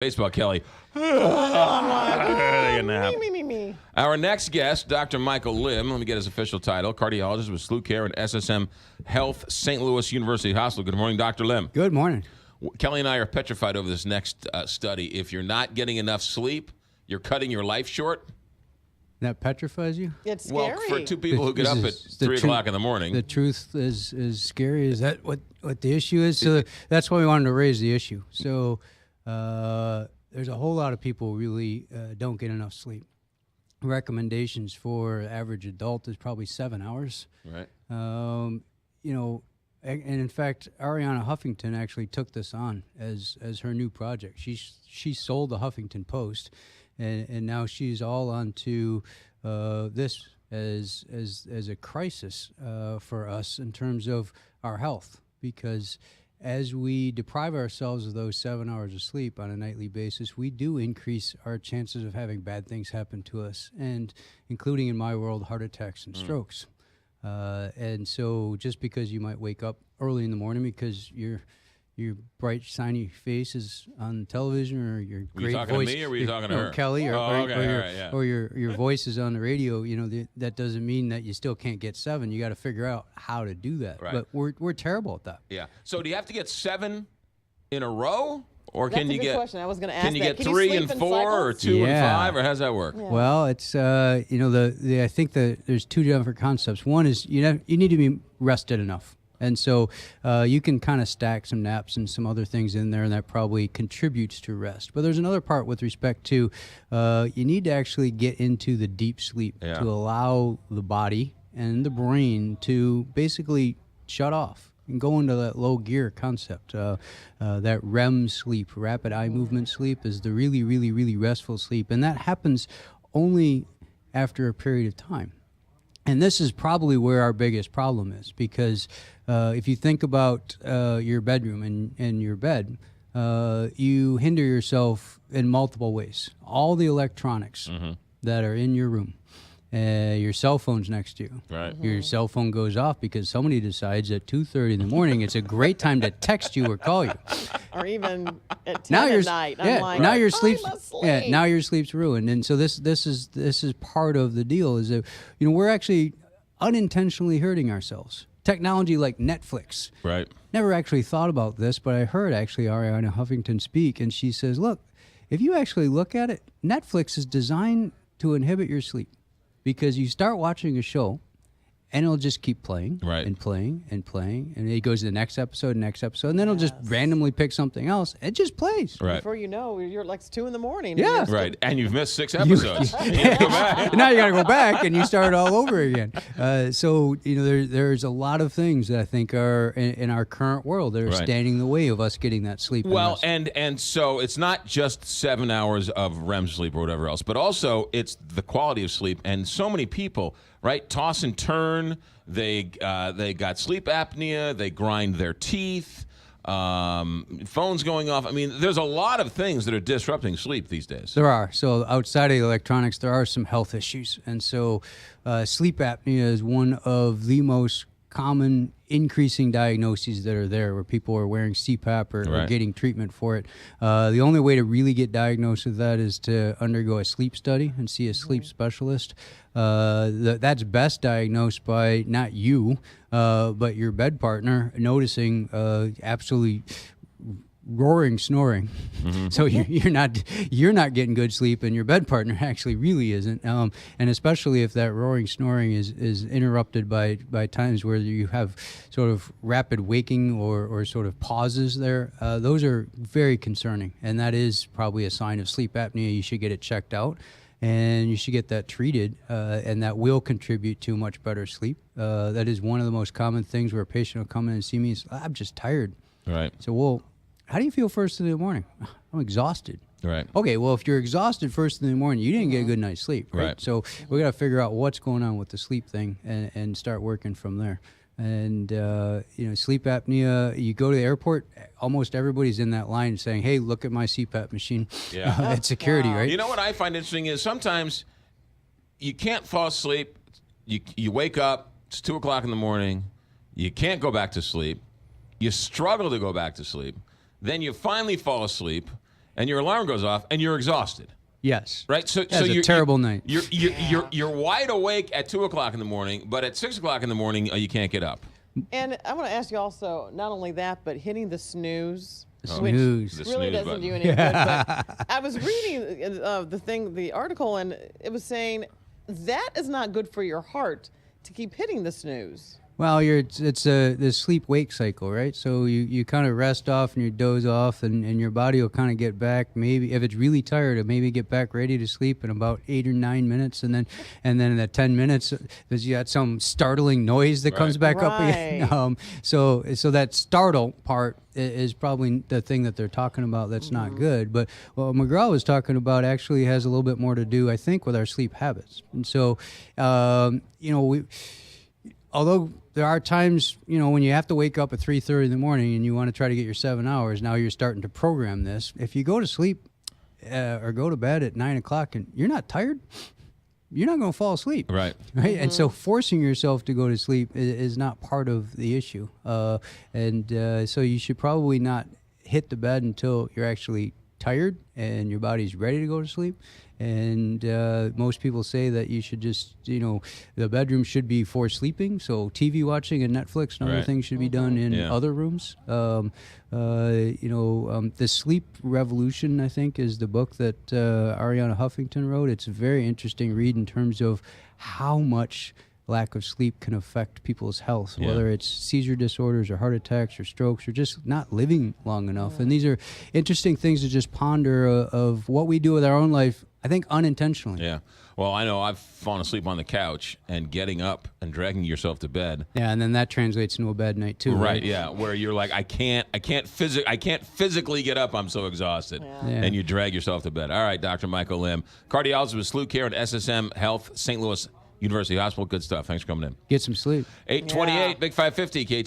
Baseball, Kelly. Take a nap. Our next guest, Dr. Michael Lim. Let me get his official title. Cardiologist with Sleep Care at SSM Health, St. Louis University Hospital. Good morning, Dr. Lim. Good morning. Kelly and I are petrified over this next study. If you're not getting enough sleep, you're cutting your life short. That petrifies you? It's scary. Well, for two people who get up at 3 o'clock in the morning. The truth is scary. Is that what the issue is? So that's why we wanted to raise the issue. So there's a whole lot of people who really don't get enough sleep. Recommendations for average adult is probably 7 hours. Right. And in fact, Ariana Huffington actually took this on as her new project. She sold the Huffington Post, and now she's all onto this as a crisis for us in terms of our health, because as we deprive ourselves of those 7 hours of sleep on a nightly basis, we do increase our chances of having bad things happen to us, and including in my world, heart attacks and strokes. And so just because you might wake up early in the morning because your bright, shiny face is on television, or your great voice. Were you talking to me, or were you talking to her? Kelly, or your voice is on the radio, that doesn't mean that you still can't get 7. You got to figure out how to do that. Right. But we're terrible at that. Yeah. So do you have to get 7 in a row? Or That's can a you good get? question. I was going to ask Can you that. get 3 and 4, or 2 and 5, or how does that work? Yeah. Well, it's I think that there's 2 different concepts. One is you need to be rested enough, and so you can kind of stack some naps and some other things in there, and that probably contributes to rest. But there's another part with respect to you need to actually get into the deep sleep to allow the body and the brain to basically shut off and go into that low gear concept. That REM sleep, rapid eye movement sleep, is the really, really, really restful sleep. And that happens only after a period of time. And this is probably where our biggest problem is, because if you think about your bedroom and your bed, you hinder yourself in multiple ways. All the electronics that are in your room. Your cell phone's next to you. Right. Your cell phone goes off because somebody decides at 2:30 in the morning it's a great time to text you or call you. Or even at 10 at night. I'm like, now your sleep's I'm asleep. now your sleep's ruined. And so this is part of the deal, is that we're actually unintentionally hurting ourselves. Technology like Netflix. Right. Never actually thought about this, but I heard actually Ariana Huffington speak, and she says, look, if you actually look at it, Netflix is designed to inhibit your sleep. Because you start watching a show, and it'll just keep playing and playing and playing, and it goes to the next episode, and then it'll just randomly pick something else. It just plays. Right. Before you know, you're like 2 in the morning. Yeah. Right. And you've missed 6 episodes. You have to go back. Now you got to go back, and you start all over again. So there's a lot of things that I think are in our current world that are standing in the way of us getting that sleep. Well, and so it's not just 7 hours of REM sleep or whatever else, but also it's the quality of sleep. And so many people, toss and turn. They got sleep apnea. They grind their teeth. Phones going off. I mean, there's a lot of things that are disrupting sleep these days. There are. So outside of the electronics, there are some health issues. And so sleep apnea is one of the most common increasing diagnoses that are there, where people are wearing CPAP or getting treatment for it. The only way to really get diagnosed with that is to undergo a sleep study and see a sleep specialist. That's best diagnosed by not you, but your bed partner noticing absolutely roaring snoring. So you're not getting good sleep, and your bed partner actually really isn't. And especially if that roaring snoring is interrupted by times where you have sort of rapid waking or sort of pauses there, those are very concerning, and that is probably a sign of sleep apnea. You should get it checked out, and you should get that treated, and that will contribute to much better sleep. That is one of the most common things where a patient will come in and see me and say, I'm just tired. Right. So, well, how do you feel first thing in the morning? I'm exhausted. Right. Okay, well, if you're exhausted first thing in the morning, you didn't get a good night's sleep, right? So we got to figure out what's going on with the sleep thing and start working from there. And, sleep apnea, you go to the airport, almost everybody's in that line saying, hey, look at my CPAP machine at security, right? You know what I find interesting is sometimes you can't fall asleep. You wake up, it's 2 o'clock in the morning, you can't go back to sleep, you struggle to go back to sleep, then you finally fall asleep, and your alarm goes off, and you're exhausted. Yes. Right. So That's a terrible night. You're wide awake at 2:00 in the morning, but at 6:00 in the morning you can't get up. And I want to ask you also, not only that, but hitting the snooze. Snooze. Which The really snooze doesn't button. do any good. But I was reading the article, and it was saying that is not good for your heart to keep hitting the snooze. Well, it's the sleep-wake cycle, right? So you kind of rest off and you doze off, and your body will kind of get back. Maybe if it's really tired, it'll maybe get back ready to sleep in about 8 or 9 minutes, and then in that 10 minutes, there's you got some startling noise that comes back up again. So that startle part is probably the thing that they're talking about that's not good. But what McGraw was talking about actually has a little bit more to do, I think, with our sleep habits. And so, although there are times, when you have to wake up at 3:30 in the morning and you want to try to get your 7 hours, now you're starting to program this. If you go to sleep or go to bed at 9 o'clock and you're not tired, you're not going to fall asleep. Right. Right. And so forcing yourself to go to sleep is not part of the issue. So you should probably not hit the bed until you're actually tired and your body's ready to go to sleep. And most people say that you should just, the bedroom should be for sleeping. So TV watching and Netflix and other things should be done in other rooms. The Sleep Revolution, I think, is the book that Ariana Huffington wrote. It's a very interesting read in terms of how much lack of sleep can affect people's health, whether it's seizure disorders or heart attacks or strokes or just not living long enough. And these are interesting things to just ponder of what we do with our own life, I think unintentionally. Yeah. Well, I know I've fallen asleep on the couch and getting up and dragging yourself to bed. Yeah, and then that translates into a bad night too. Right. Yeah. Where you're like, I can't physically get up. I'm so exhausted. Yeah. And you drag yourself to bed. All right, Dr. Michael Lim, cardiologist with Sleep Care at SSM Health, St. Louis University Hospital. Good stuff. Thanks for coming in. Get some sleep. 828, Big 550, KT.